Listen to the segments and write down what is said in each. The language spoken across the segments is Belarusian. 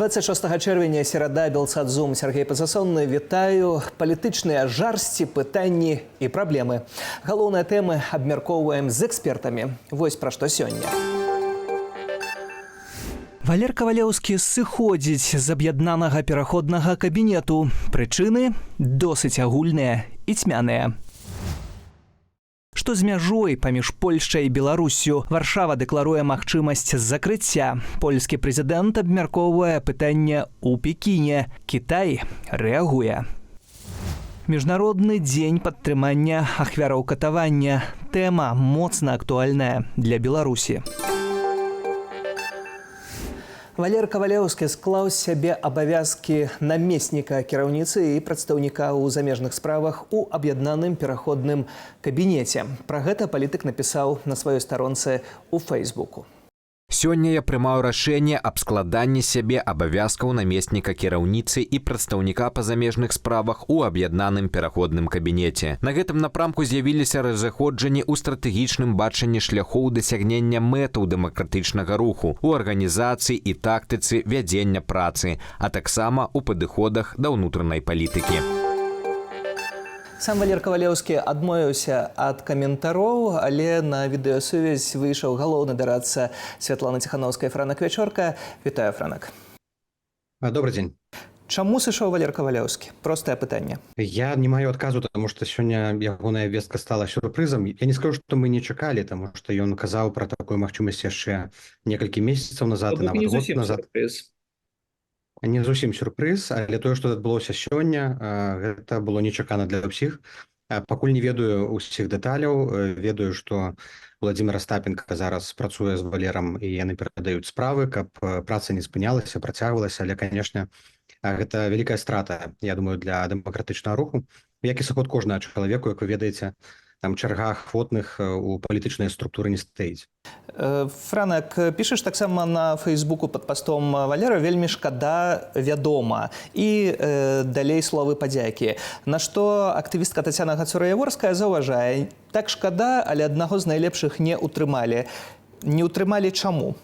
26 чэрвеня серада, Белсадзум, Сергей Пазасонны. Вітаю. Палітычныя жарсці, пытанні і праблемы. Галоўныя тэмы абмяркоўваем з экспертамі. Вось пра што сёння. Валер Кавалеўскі сыходзіць з аб'яднанага пераходнага кабінету. Прычыны досыць агульныя і цьмяныя. Што з мяжой паміж Польшчай і Беларуссю? Варшава дэкларуе магчымасць закрыцця. Польскі прэзідэнт абмяркоўвае пытанне ў Пекіне. Кітай рэагуе. Міжнародны дзень падтрымання ахвяраў катавання. Тэма моцна актуальная для Беларусі. Валер Кавалеўскі склаў з сябе абавязкі намесніка кіраўніцы і прадстаўніка ў замежных справах у аб'яднаным пераходным кабінеце. Пра гэта палітык напісаў на сваёй старонцы ў Фэйсбуку. Сёння я прымаю рашэнне аб складанні сябе абавязкаў намесніка кіраўніцы і прадстаўніка па замежных справах у аб'яднаным пераходным кабінеце. На гэтым напрамку з'явіліся разыходжанні ў стратэгічным бачанні шляхоў дасягнення мэтаў дэмакратычнага руху, у арганізацыі і тактыцы вядзення працы, а таксама ў падыходах да ўнутранай палітыкі. Сам Валер Кавалеўскі адмовіўся ад каментароў, але на відэасувязь выйшаў галоўны дарадца Святланы Ціхановскай Франак Вячорка. Вітаю, Франак. Добрый день. Чаму сышоў Валер Кавалеўскі? Простае пытанне. Я не маю адказу, потому что сёння ягоная вестка стала сюрпрызам. Я не скажу, что мы не чакалі, потому что ён казаў пра такую магчымасць яшчэ некалькі месяцаў назад і нават год назад. Не зусім сюрпрыз, але тое, што адбылося сёння, гэта было нечакана для ўсіх. Пакуль не ведаю ўсіх дэталяў, ведаю, што Владзімир Астапенко зараз працуе з Валерам і яны перадаюць справы, каб праца не спынялася, працягвалася, але, канешне, гэта вялікая страта, я думаю, для дэмакратычнага руху. Як і сыход кожнага чалавеку, як вы ведаеце, там чарга ахвотных у палітычнай структуры не стаіць. Франак, пішаш таксама на Фейсбуку пад пастом Валера «Вельмі шкада, вядома». І далей словы падзякі. На што актывістка Тацяна Гацура-Яворская заўважае: так шкада, але аднаго з найлепшых не ўтрымалі. Не ўтрымалі чаму?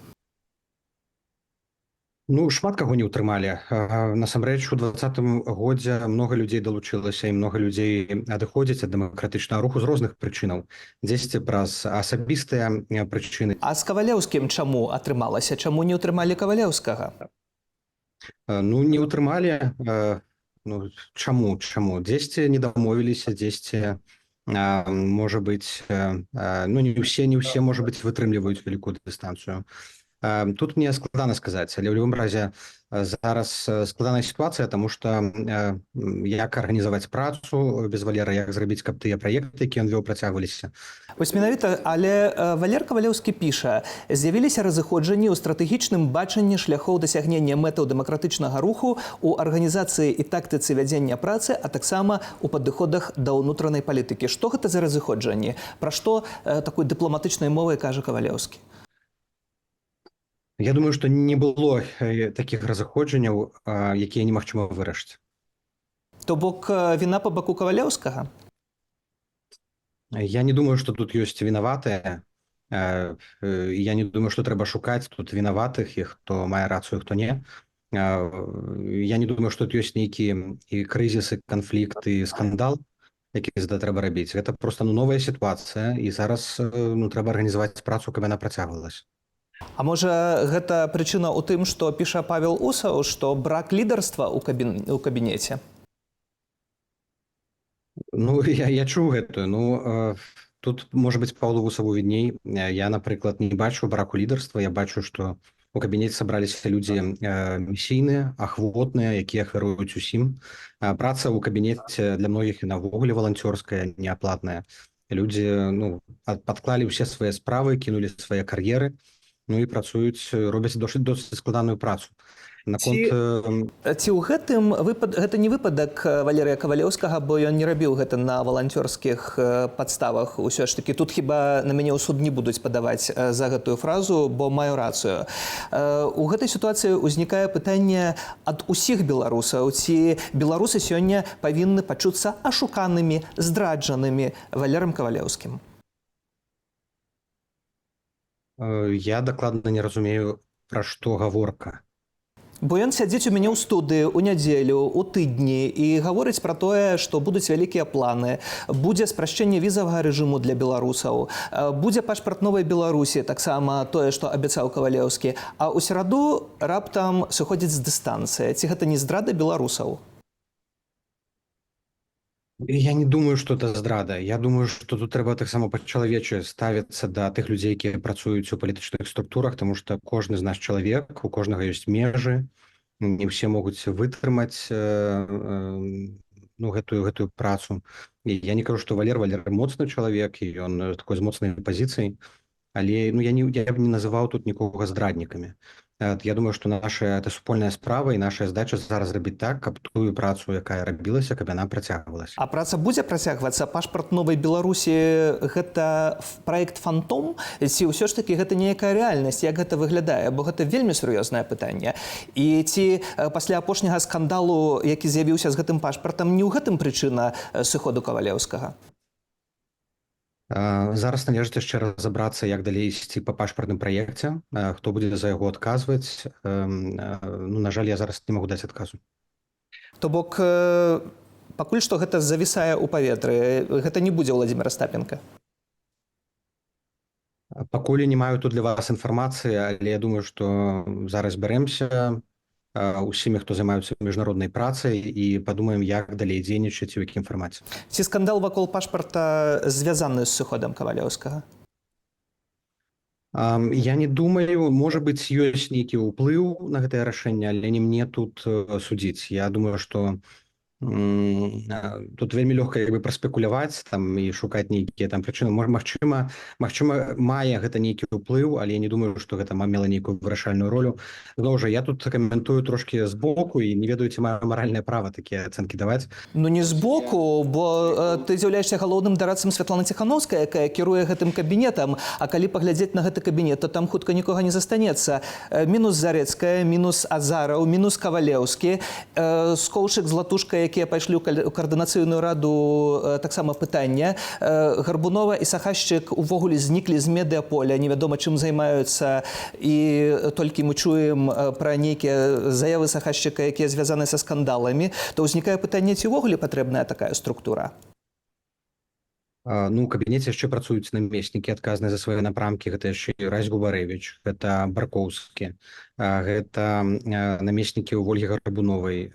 Ну, шмат каго не ўтрымалі. Насамрэч, у 2020 годзе многа людзей далучылася і многа людзей адыходзяць ад дэмакратычнага руху з розных прычынаў. Дзесьці праз асабістыя прычыны. А з Кавалеўскім чаму атрымалася? Чаму не ўтрымалі Кавалеўскага? Ну, не ўтрымалі. Ну, чаму? Дзесьці не дамовіліся, дзесьці, можа быць, ну, не ўсе, можа быць, вытрымліваюць вялікую дыстанцыю. Тут мне складана сказаць, але ў любым разе зараз складаная сітуацыя, таму што як арганізаваць працу без Валера, як зрабіць, каб тыя праекты, які ён вёў, працягваліся. Вось менавіта, але Валер Кавалеўскі піша: з'явіліся разыходжанні ў стратэгічным бачанні шляхоў дасягнення мэтаў дэмакратычнага руху, у арганізацыі і тактыцы вядзення працы, а таксама у падыходах да ўнутранай палітыкі. Што гэта за разыходжанні? Пра што такой дыпламатычнай мовай кажа Кавалеўскі? Я думаю, што не было такіх разыходжанняў, якія немагчыма вырашыць. То бок віна па баку Кавалеўскага? Я не думаю, што тут ёсць вінаватыя. Я не думаю, што трэба шукаць тут вінаватых, і хто мае рацыю, хто не. Я не думаю, што тут ёсць нейкі і крызіс, і канфлікт, і скандал, які трэба рабіць. Гэта проста новая сітуацыя, і зараз трэба арганізаваць працу, каб яна працягвалася. А можа, гэта прычына ў тым, што піша Павел Усаў, што брак лідарства ў кабінеце? Ну, я чуў гэтую. Ну, тут, можа быць, Павлу Усаву відней. Я, напрыклад, не бачу браку лідарства. Я бачу, што у кабінеце сабраліся людзі місійныя, ахвотныя, якія ахвяруюць усім. Праца ў кабінеце для многіх і навогуле валанцёрская, неаплатная. Людзі, ну, падклалі ўсе свае справы, кінулі свае кар'еры, ну і працуюць, робяць досыць складаную працу. Ці ў гэтым гэта не выпадак Валерыя Кавалеўскага, бо ён не рабіў гэта на валанцёрскіх падставах. Усё ж такі тут хіба на мяне ў суд не будуць падаваць за гэтую фразу, бо маю рацыю. У гэтай сітуацыі ўзнікае пытанне ад усіх беларусаў. Ці беларусы сёння павінны пачуцца ашуканымі, здраджанымі Валерам Кавалеўскім? Я дакладна не разумею, пра што гаворка. Бо ён сядзіць у мяне ў студыі ў нядзелю, у тыдні і гаворыць пра тое, што будуць вялікія планы, будзе спрашчэнне візавага рэжыму для беларусаў, будзе пашпарт новай Беларусі, таксама тое, што абяцаў Кавалеўскі, а ў сераду раптам сыходзіць з дыстанцыі. Ці гэта не здрада беларусаў? Я не думаю, что это здрада. Я думаю, что тут трэба таксама па-чалавечы ставіцца да тых людзей, якія працуюць у палітычных структурах, тому што кожны з нас чалавек, у кожнага ёсць межы, не ўсе могуць вытрымаць гэтую працу. І я не кажу, што Валер моцны чалавек, і ён такой з моцнай пазіцыяй, але я б не называў тут нікога здраднікамі. Я думаю, што наша это супольная справа і наша задача зараз рабіць так, каб тую працу, якая рабілася, каб яна працягвалася. А праца будзе працягвацца? Пашпарт новай Беларусі гэта праект фантом? Ці ўсё ж такі гэта нейкая рэальнасць? Як гэта выглядае? Бо гэта вельмі сур'ёзнае пытанне. І ці пасля апошняга скандалу, які з'явіўся з гэтым пашпартам, не ў гэтым прычына сыходу Кавалеўскага? Зараз належыць яшчэ разабрацца, як далей ісці па пашпартным праекце, хто будзе за яго адказваць. На жаль, я зараз не магу даць адказу. То бок, пакуль што гэта завісае ў паветры, гэта не будзе Владзімір Астапенка? Пакуль не маю тут для вас інфармацыі, але я думаю, што зараз бярэмся усімі, хто займаюцца міжнароднай працай, і падумаем, як далей дзейнічаць і ў якім фармаце. Ці скандал вакол пашпарта звязаны з сыходам Кавалеўскага? Я не думаю, можа быць, ёсць нейкі ўплыў на гэтае рашэнне, але не мне тут судзіць. Я думаю, што тут вельмі лёгка праспекуляваць там і шукаць нейкія там прычыны. Магчыма, мае гэта нейкі ўплыў, але я не думаю, што гэта мела нейкую вырашальную ролю. Зноў жа, я тут каментую трошкі збоку і не ведаю, ці маю маральнае права такія ацэнкі даваць. Ну не збоку, бо ты з'яўляешся галоўным дарадцам Святланы Ціханаўскай, якая кіруе гэтым кабінетам, а калі паглядзець на гэты кабінет, то там хутка нікога не застанецца. Мінус Зарэцкая, мінус Азараў, мінус Кавалеўскі, Скоўшык з Латушкай, якія пайшлі ў каардынацыйную раду, таксама пытання. Гарбунова і Сахашчык увогуле зніклі з медыаполя, невядома чым займаюцца, і толькі мы чуем пра нейкія заявы Сахашчыка, якія звязаны са скандаламі, то ўзнікае пытанне, ці ўвогуле патрэбная такая структура? У кабінеце яшчэ працуюць намеснікі, адказныя за свае напрамкі. Гэта яшчэ Расі Губарэвіч, гэта Баркоўскі, гэта намеснікі ў Ольгі Гарбуновай,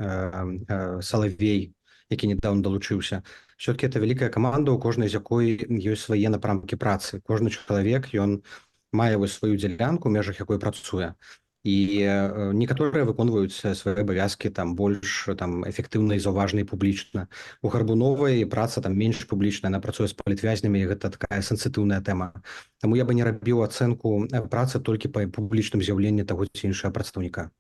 Салавей, які недавно далучыўся. Все-таки это вялікая каманда, у кожнай з якой ёсць свае напрамкі працы. Кожны чалавек, ён мае сваю дзялянку, у межах якой працуе. І некаторыя выконваюць свае абавязкі там больш там эфектыўна і заўважна і публічна. У Гарбуновай праца там менш публічная, она працуе з палітвязнямі, і гэта такая сенсітыўная тэма. Таму я бы не рабіў ацэнку працы толькі па публічным з'яўленні таго ці іншага прадстаўніка.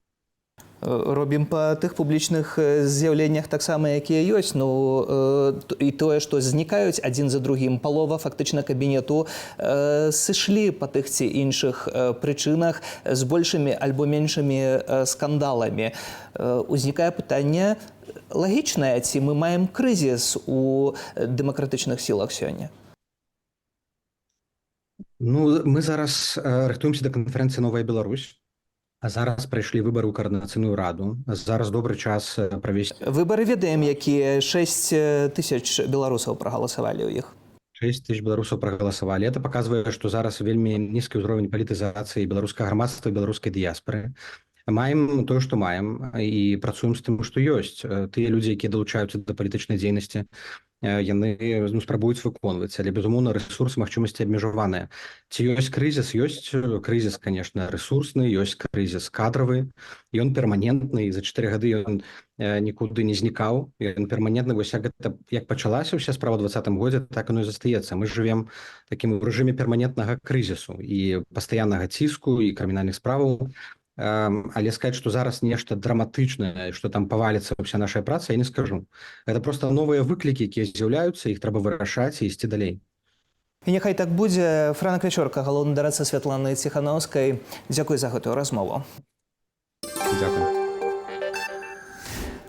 Робім па тых публічных з'яўленнях таксама, якія ёсць. Ну, і тое, што знікаюць адзін за другім. Палова фактычна кабінету сышлі па тых ці іншых прычынах з большымі альбо меншымі скандаламі. Узнікае пытанне лагічнае, ці мы маем крызіс у дэмакратычных сілах сёння? Ну, мы зараз рыхтуемся да канферэнцыі «Новая Беларусь». А зараз прайшлі выбары ў каардынацыйную раду. Зараз добры час правесці. Выбары ведаем, якія 6 тысяч беларусаў прагаласавалі ў іх. 6 тысяч беларусаў прагаласавалі. Это паказвае, што зараз вельмі нізкі ўзровень палітызацыі беларускага грамадства і беларускай дыяспары. Маем тое, што маем, і працуем з тым, што ёсць. Тыя людзі, якія далучаюцца да палітычнай дзейнасці, яны спрабуюць выконваць, але, безумоўна, рэсурсы, магчымасці абмежаваныя. Ці ёсць крызіс? Ёсць крызіс, конечно, рэсурсны, ёсць крызіс кадравы, ён перманентны, і за 4 гады ён нікуды не знікаў, ён перманентны. Вось як пачалася ўся справа ў 2020 годзе, так оно і застаецца. Мы жывем такім у рэжыме перманентнага крызісу і пастаяннага ціску і крымінальных справаў. Але сказаць, што зараз нешта драматычнае, што там паваліцца ўся наша праца, я не скажу. Гэта проста новыя выклікі, якія з'яўляюцца, іх трэба вырашаць і ісці далей. І няхай так будзе. Франак Вечорка, галоўны дарадца Святланы Ціханаўскай. Дзякуй за гэтую размову. Дзякуй.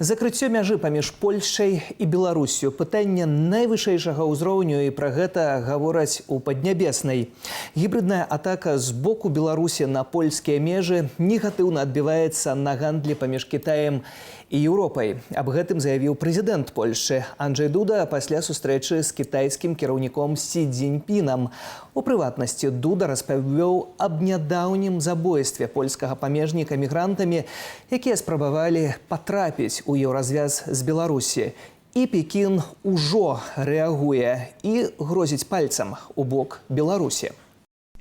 Закрыццё мяжы паміж Польшай і Беларусю пытанне найвышэйшага ўзроўню, і пра гэта гавораць у Паднябеснай. Гібридная атака з боку Беларусі на польскія межы негатыўна адбіваецца на гандлі паміж Кітаем і Еўропай. Аб гэтым заявіў прэзідэнт Польшчы Анджэй Дуда пасля сустрэчы з кітайскім кіраўніком Сі Цзіньпінам. У прыватнасці Дуда распавёў аб нядаўнім забойстве польскага памежніка мігрантамі, якія спрабавалі патрапіць у еўразвяз з Беларусі. І Пекін ужо рэагуе і грозіць пальцам у бок Беларусі.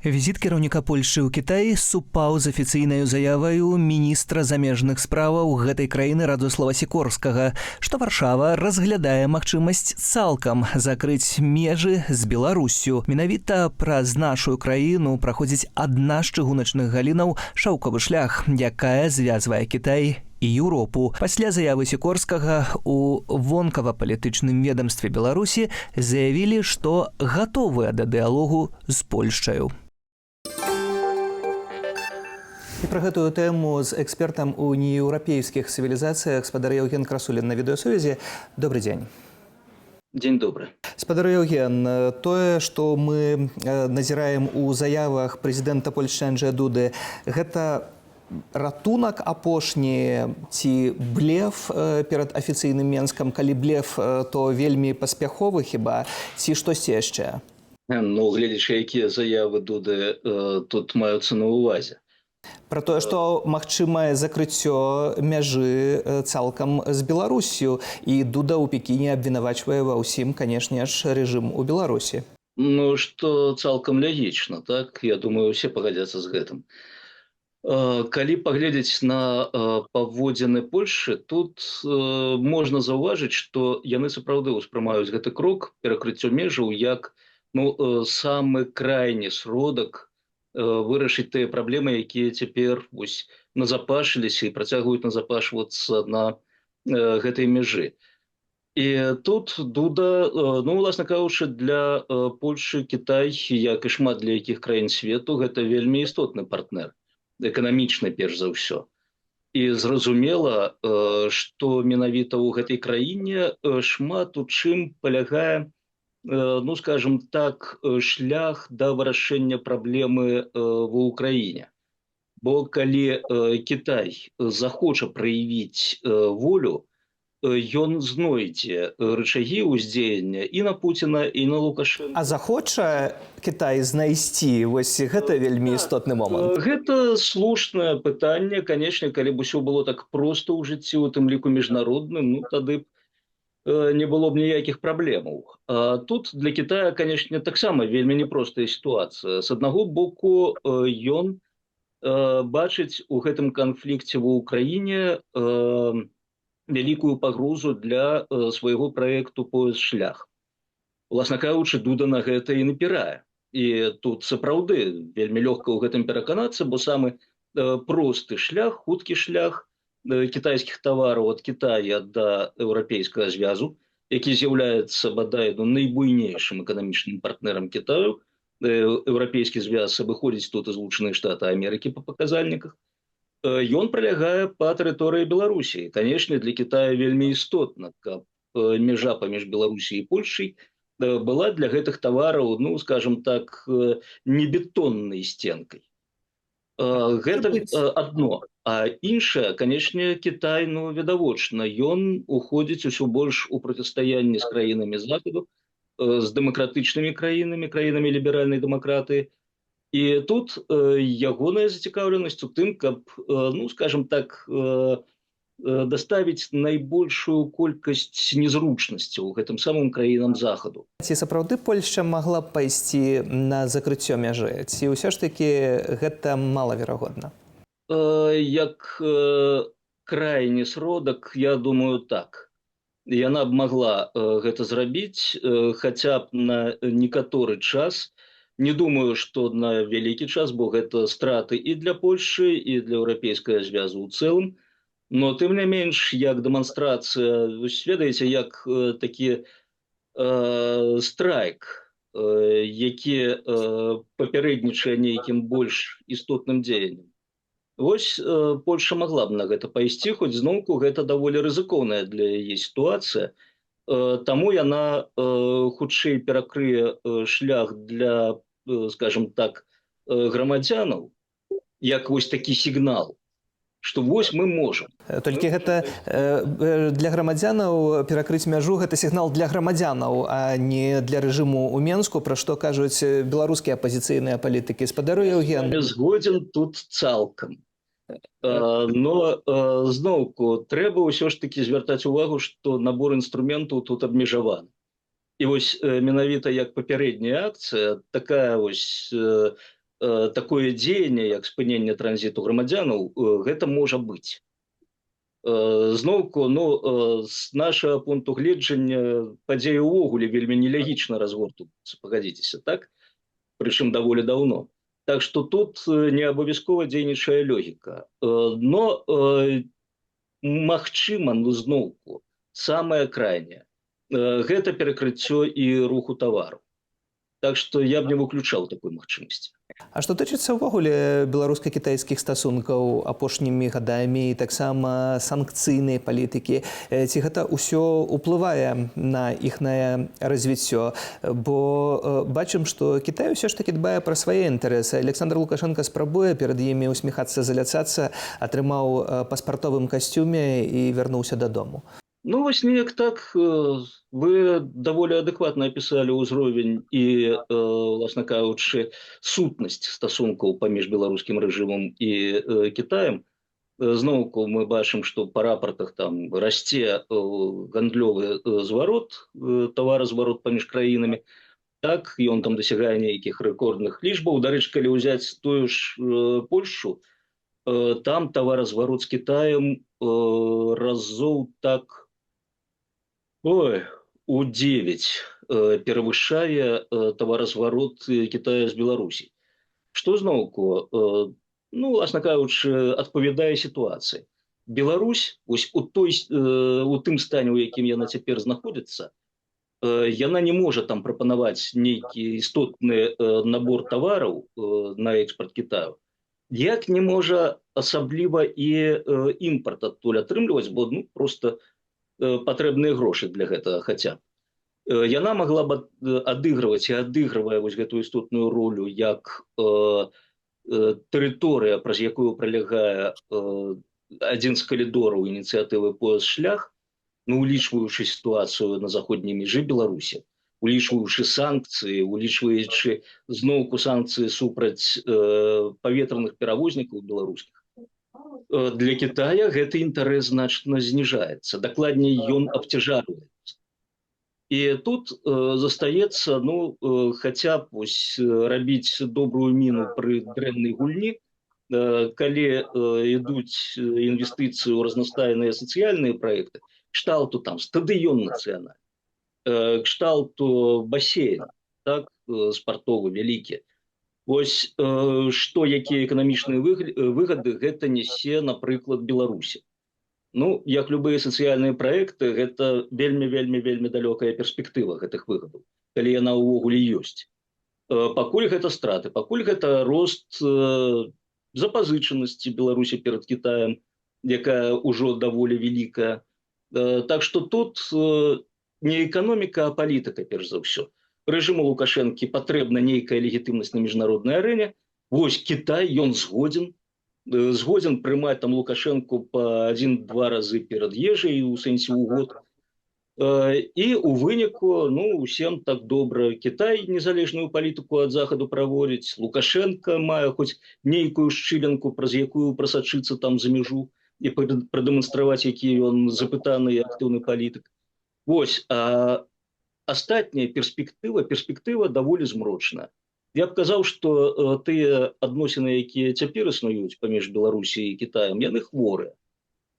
Візіт кіраўніка Польшчы ў Кітаі супаў з афіцыйнай заяваю міністра замежных справаў гэтай краіны Радослава Сікорскага, што Варшава разглядае магчымасць цалкам закрыць межы з Беларуссю. Менавіта праз нашу краіну праходзіць адна з чыгуначных галінаў шаўковы шлях, якая звязвае Кітай і Еўропу. Пасля заявы Сікорскага у вонкава-палітычным ведамстве Беларусі заявілі, што гатовыя да дыялогу з Польшчаю. І пра гэтую тэму з экспертам у нееўрапейскіх цывілізацыях спадар Яўген Красулін на відэасувязі. Добрый дзень. Дзень добры. Спадар Яўген, тое, што мы назіраем у заявах прэзідэнта Польшчы Анджэя Дуды, гэта ратунак апошні ці блеф перад афіцыйным Менскам? Калі блеф, то вельмі паспяховы хіба, ці штосьці яшчэ? Ну, гледзячы, якія заявы Дуды тут маюцца на ўвазе. Пра тое, што магчымае закрыццё мяжы цалкам з Беларуссю, і Дуда ў Пекіне абвінавачвае ва ўсім, канешне ж, рэжым у Беларусі. Ну, што цалкам лягічна, так? Я думаю, усе пагадзяцца з гэтым. Калі паглядзець на паводзіны Польшчы, тут можна заўважыць, што яны сапраўды ўспрымаюць гэты крок перакрыццё межаў як самы крайні сродак вырашыць тыя праблемы, якія цяпер назапашыліся і працягваюць назапашвацца на гэтай мяжы. І тут Дуда, уласна кажучы, для Польшчы Кітай, як і шмат для якіх краін свету, гэта вельмі істотны партнер, эканамічны перш за ўсё. І зразумела, што менавіта ў гэтай краіне шмат у чым палягае, скажем так, шлях да вырашэння праблемы ва ўкраіне. Бо калі Кітай захоча праявіць волю, ён знойдзе рычагі ўздзеяння і на Пуціна, і на Лукашенка. А захоча Кітай знайсці? Вось гэта вельмі істотны момант. Гэта слушнае пытанне. Канечне, калі б усё было так проста ў жыцці, у тым ліку міжнародным, тады б не было б ніякіх праблемаў. Тут для Китая, канешне, таксама вельмі непростая сітуацыя. З аднаго боку, ён бачыць у гэтым канфлікце ва ўкраіне вялікую пагрозу для свайго праекту «Пояс-шлях». Уласна кажучы, Дуда на гэта і напірае. І тут сапраўды вельмі лёгка ў гэтым пераканацца, бо самы просты шлях, хуткі шлях кітайскіх тавараў ад Кітая да еўрапейскага звязу, які з'яўляецца бадай найбуйнейшым эканамічным партнерам Кітаю. Еўрапейскі звяз абыходзіць тут і Злучаныя Штаты Амерыкі па паказальніках. Ён пралягае па тэрыторыі Беларусі. Канешне, для Кітая вельмі істотна, каб мяжа паміж Беларусі і Польшчай была для гэтых тавараў, скажем так, не бетоннай сценкай. Гэта адно. А іншае, канешне, Кітай, відавочна, ён уходзіць усё больш у процістаянне з краінамі Захаду, з дэмакратычнымі краінамі, краінамі ліберальнай дэмакратыі. І тут ягоная зацікаўленасць у тым, каб, скажем так, даставіць найбольшую колькасць незручнасцяў гэтым самым краінам Захаду. Ці сапраўды Польшча магла б пайсці на закрыццё мяжы? Ці ўсё ж такі гэта малаверагодна? Як крайні сродак, я думаю, так. Яна б магла гэта зрабіць хаця б на некаторы час. Не думаю, што на вялікі час, бо гэта страты і для Польшчы, і для еўрапейскага звязу ў цэлым. Но тым не менш, як дэманстрацыя, ведаеце, як такі страйк, які папярэднічае нейкім больш істотным дзеяннем. Вось Польша могла б на гэта пайсці, хоць зноўку гэта даволі рызыкоўная для яе сітуацыя. Таму яна хутчэй перакрые шлях для, скажем так, грамадзянаў, як вось такі сігнал, што вось мы можам. Толькі гэта для грамадзянаў перакрыць мяжу гэта сігнал для грамадзянаў, а не для рэжыму ў Менску, пра што кажуць беларускія апазіцыйныя палітыкі. Спадару Еўген. Згодзен тут цалкам. Но зноўку трэба ўсё ж такі звяртаць увагу, што набор інструментаў тут абмежаваны. І вось менавіта як папярэдняя акцыя, такое дзеянне, як спыненне транзіту грамадзянаў, гэта можа быць. Зноўку, з нашага пункту гледжання падзеі ўвогуле вельмі нелягічна разгортваюцца, пагадзіцеся, так? Прычым даволі даўно. Так што тут не абавязкова дзейнічае логіка. Но магчыма, зноўку, самае крайняе. Гэта перакрыццё і руху тавару. Так што я б не выключаў такой магчымасці. А што тычыцца ўвогуле беларуска-кітайскіх стасункаў апошнімі гадамі і таксама санкцыйнай палітыкі, ці гэта ўсё ўплывае на іхнае развіццё? Бо бачым, што Кітай ўсё ж такі дбае пра свае інтарэсы. Александр Лукашенко спрабуе перад імі усміхацца, заляцацца, атрымаў паспартовым касцюме і вярнуўся дадому. Ну, вось неяк так. Вы даволі адэкватна апісалі ўзровень і, власна кажучы, сутнасць стасункаў паміж беларускім рэжымам і Кітаем. Зноўку мы бачым, што па рапартах там расце гандлёвы зварот, таваразварот паміж краінамі. Так, ён там дасягае нейкіх рэкордных лічбаў. Дарэчы, калі ўзяць тую ж Польшчу, там таваразварот з Кітаем разоў так у 9 перавышае таваразварот Кітая з Беларусі. Што зноўку, власна кажучы, адпавядае сітуацыі. Беларусь вось у тым стане, у якім яна цяпер знаходзіцца, яна не можа там прапанаваць нейкі істотны набор тавараў на экспарт Кітаю, як не можа асабліва і імпарт адтуль атрымліваць, бо проста патрэбныя грошы для гэтага хаця. Яна магла б адыгрываць і адыгрывае вось гэтую істотную ролю як тэрыторыя, праз якую пралягае адзін з калідораў ініцыятывы «Пояс-шлях», улічваючы сітуацыю на заходняй мяжы Беларусі, улічваючы санкцыі, улічваючы зноўку санкцыі супраць паветраных перавознікаў беларускіх. Для Кітая гэты інтарэс значна зніжаецца, дакладней ён абцяжарваецца. І тут застаецца хаця б рабіць добрую міну пры дрэннай гульні, калі ідуць інвестыцыі ў разнастайныя сацыяльныя праекты, кшталту там стадыён нацыянальны, кшталту басейн, так, спартовы вялікі. Вось што, якія эканамічныя выгады гэта нясе, напрыклад, Беларусі. Як любыя сацыяльныя праекты, гэта вельмі далёкая перспектыва гэтых выгадаў, калі яна ўвогуле ёсць. Пакуль гэта страты, пакуль гэта рост запазычанасці Беларусі перад Кітаем, якая ўжо даволі вялікая. Так што тут не эканоміка, а палітыка, перш за ўсё. Рэжыму Лукашэнкі патрэбна нейкая легітымнасць на міжнароднай арэне. Вось Кітай, ён згодзін прымаць там Лукашэнку па 1-2 разы перад ежай у сэнсе ў год. І ў выніку, усім так добра. Кітай незалежную палітыку ад захаду праводзіць, Лукашенка мае хоць нейкую шчылінку, праз якую прасачыцца там за мяжу і прадэманстраваць, які ён запытаны і актыўны палітык. Вось, астатняя перспектыва даволі змрочная. Я б казаў, што тыя адносіны, якія цяпер існуюць паміж Беларусі і Кітаем, яны хворыя.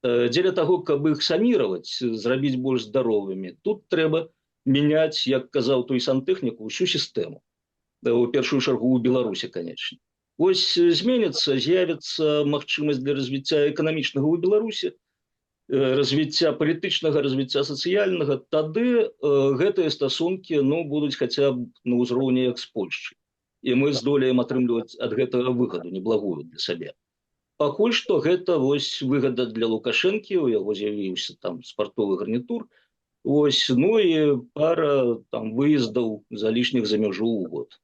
Дзеля таго, каб іх саніраваць, зрабіць больш здаровымі, тут трэба мяняць, як казаў той сантэхнік, усю сістэму. У першую чаргу ў Беларусі, канечне. Вось зменіцца, з'явіцца магчымасць для развіцця эканамічнага ў Беларусі, развіцця палітычнага, развіцця сацыяльнага, тады гэтыя стасункі будуць хаця б на ўзроўні як з Польшчай. І мы здолеем атрымліваць ад гэтага выгаду неблагую для сабе. пакуль што гэта вось выгада для Лукашэнкі, у яго з'явіўся там спартовы гарнітур, вось, ну і пара там выездаў залішніх за мяжу ў год.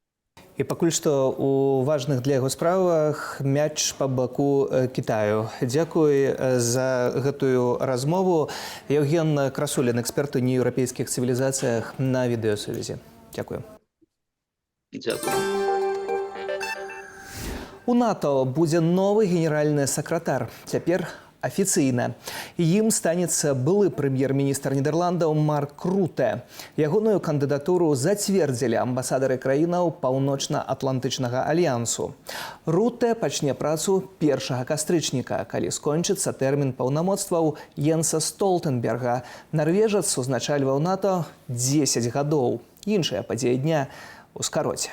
І пакуль што у важных для яго справах мяч па баку Кітаю. Дзякуй за гэтую размову. Евген Красулін, эксперт у нееўрапейскіх цывілізацыях, на відэасувязі. Дзякую. Дзякуй. У НАТО будзе новы генеральны сакратар. Цяпер афіцыйна. Ім станецца былы прэм'ер-міністр Нідерландаў Марк Руте. Ягоную кандыдатуру зацвердзілі амбасадары краінаў Паўночна-Атлантычнага альянсу. Руте пачне працу 1 кастрычніка, калі скончыцца тэрмін паўнамоцтваў Йенса Столтенберга. Нарвежац узначальваў НАТО 10 гадоў. Іншыя падзеі дня у скароце.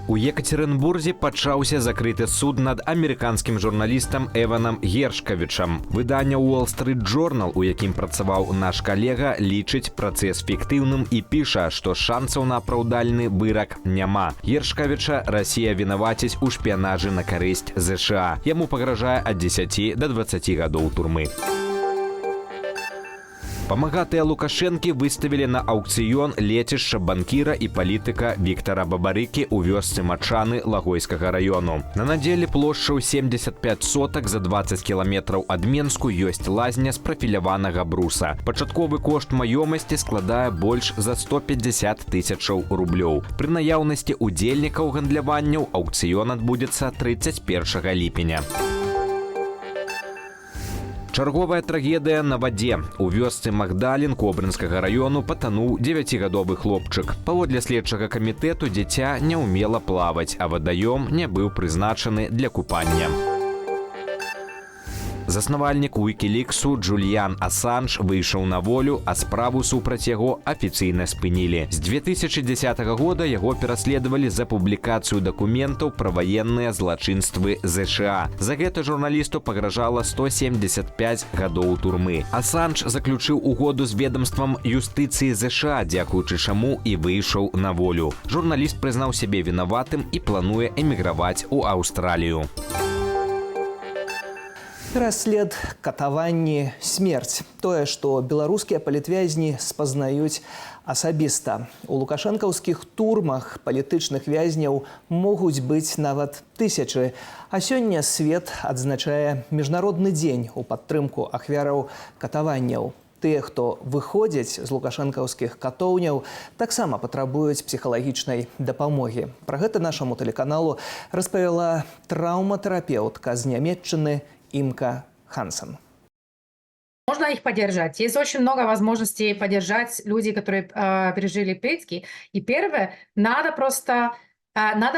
У Екатеринбурзе пачаўся закрыты суд над амерыканскім журналістам Эванам Гершкавічам. Выданне Wall Street Journal, у якім працаваў наш калега, лічыць працэс фіктыўным і піша, што шансаў на апраўдальны вырак няма. Гершкавіча Расія вінаваціць у шпіянажы на карысць ЗША. Яму пагражае ад 10 да 20 гадоў турмы. Памагатыя Лукашэнкі выставілі на аўкцыён лецішча банкіра і палітыка Віктара Бабарыкі ў вёсцы Мачаны Лагойскага раёну. На надзеле плошчаў 75 сотак за 20 кіламетраў ад Менску ёсць лазня з прафіляванага бруса. Пачатковы кошт маёмасці складае больш за 150 тысячаў рублёў. Пры наяўнасці удзельнікаў гандляванняў аўкцыён адбудзецца 31 ліпеня. Чарговая трагедыя на вадзе. У вёсцы Магдалін Кобрынскага раёну патануў 9гадовы хлопчык. Паводле следчага камітэту дзіця не ўмела плаваць, а вадаём не быў прызначаны для купання. Заснавальнік Wikileaksу Джуліян Асанж выйшаў на волю, а справу супраць яго афіцыйна спынілі. З 2010 года яго пераследавалі за публікацыю дакументаў пра ваенныя злачынствы ЗША. За гэта журналісту пагражала 175 гадоў турмы. Асанж заключыў угоду з ведамствам юстыцыі ЗША, дзякуючы чаму і выйшаў на волю. Журналіст прызнаў сябе вінаватым і плануе эміграваць у Аўстралію. Пераслед, катаванні, смерць. Тое, што беларускія палітвязні спазнаюць асабіста. У лукашэнкаўскіх турмах палітычных вязняў могуць быць нават тысячы. А сёння свет адзначае міжнародны дзень у падтрымку ахвяраў катаванняў. Тыя, хто выходзяць з лукашэнкаўскіх катоўняў, таксама патрабуюць псіхалагічнай дапамогі. Пра гэта нашаму тэлеканалу распавяла траўматэрапеўтка з Нямецчыны Имка Хансен. Можно их поддержать. Есть очень много возможностей поддержать людей, которые пережили пытки. И первое, надо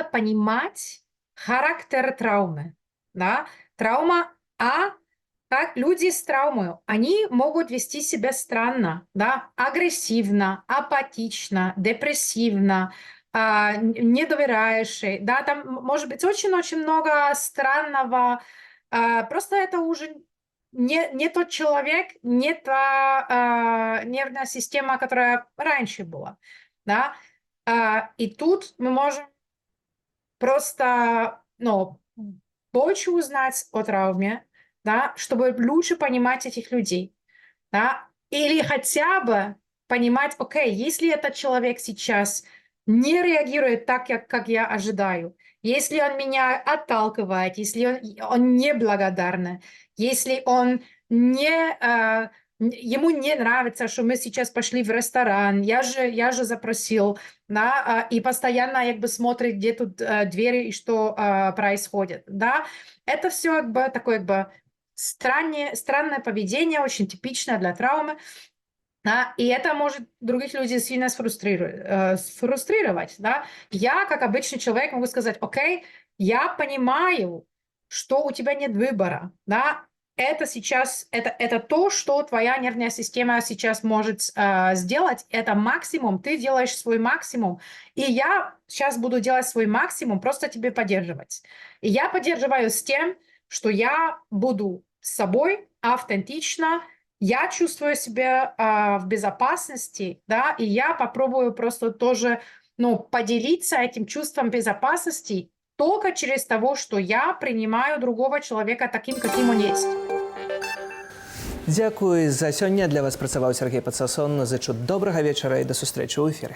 понимать характер травмы. Да? Травма, как люди с травмой, они могут вести себя странно, да? Агрессивно, апатично, депрессивно, недоверяющий. Да? Там может быть очень-очень много странного. Просто это уже не тот человек, не та нервная система, которая раньше была. Да? И тут мы можем просто больше узнать о травме, да, чтобы лучше понимать этих людей. Да? Или хотя бы понимать, окей, если этот человек сейчас не реагирует так, как я ожидаю, если он меня отталкивает, если он неблагодарный, если он ему не нравится, что мы сейчас пошли в ресторан, я же запросил, да, и постоянно смотрит, где тут двери и что происходит. Да? Это все такое странное поведение, очень типичное для травмы. Да, и это может других людей сильно сфрустрировать. Да? Я, как обычный человек, могу сказать, окей, я понимаю, что у тебя нет выбора. Да? Это сейчас, это то, что твоя нервная система сейчас может сделать. Это максимум, ты делаешь свой максимум. И я сейчас буду делать свой максимум, просто тебе поддерживать. И я поддерживаю с тем, что я буду с собой автентично, я чувствую себя в безопасности, да, и я попробую просто тоже, поделиться этим чувством безопасности только через того, что я принимаю другого человека таким, каким он есть. Дзякуй за сёння. Для вас працаваў Сергей Падсасон. Зычу добрага вечара і да сустрэчы ў эфіры.